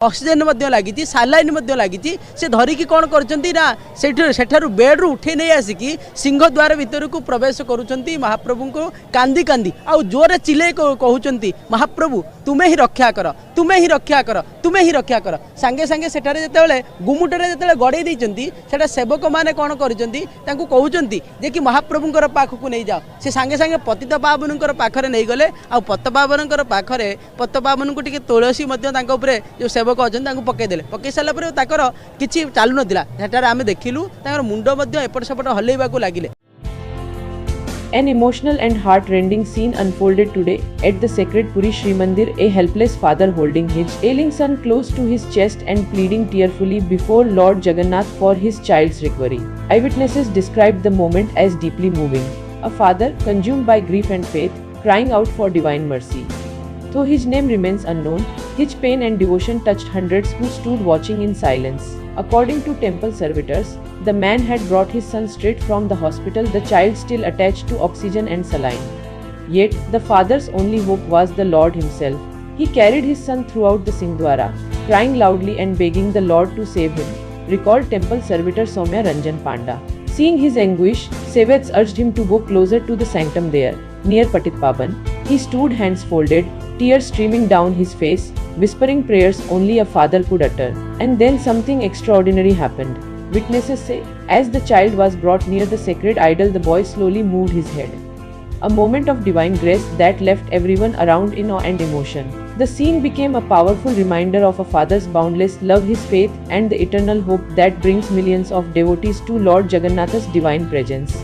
Oxygen लगी saline लगी से धरिकी कौन कर बेड्रु उठे नहीं आसिकी सिंहद्वार भितर को प्रवेश करुँच महाप्रभु को कांदी कांदी आउ जोरे चिल्ले कहते महाप्रभु तुम्हें ही रक्षा कर तुम्हें ही रक्षा कर तुम्हें ही रक्षा कर सांगे सांगे सेठारे जिते गुमुटे जो गड़े देती सेवक मैंने कौन कहते जे कि महाप्रभुंर पाखक नहीं जाओ से सांगे सांगे पतित पावन पाखरे नहीं गले आ पत पावन पाखरे पत पावन को तुलसी जो सेवक अच्छा पकईदे पकई सारापर कि चलु नार आम देखिलु मुंड एपट सेपट हल्लैवा लगिले। An emotional and heart-rending scene unfolded today at the sacred Puri Shri Mandir. A helpless father holding his ailing son close to his chest and pleading tearfully before Lord Jagannath for his child's recovery. Eyewitnesses described the moment as deeply moving. A father, consumed by grief and faith, crying out for divine mercy. Though his name remains unknown, his pain and devotion touched hundreds who stood watching in silence. According to temple servitors, the man had brought his son straight from the hospital, the child still attached to oxygen and saline. Yet, the father's only hope was the Lord himself. He carried his son throughout the Singhdwara, crying loudly and begging the Lord to save him, recalled temple servitor Soumya Ranjan Panda. Seeing his anguish, Sevets urged him to go closer to the sanctum there, near Patit Pavan. He stood hands folded, tears streaming down his face, whispering prayers only a father could utter. And then something extraordinary happened. Witnesses say, as the child was brought near the sacred idol, the boy slowly moved his head. A moment of divine grace that left everyone around in awe and emotion. The scene became a powerful reminder of a father's boundless love, his faith, and the eternal hope that brings millions of devotees to Lord Jagannath's divine presence.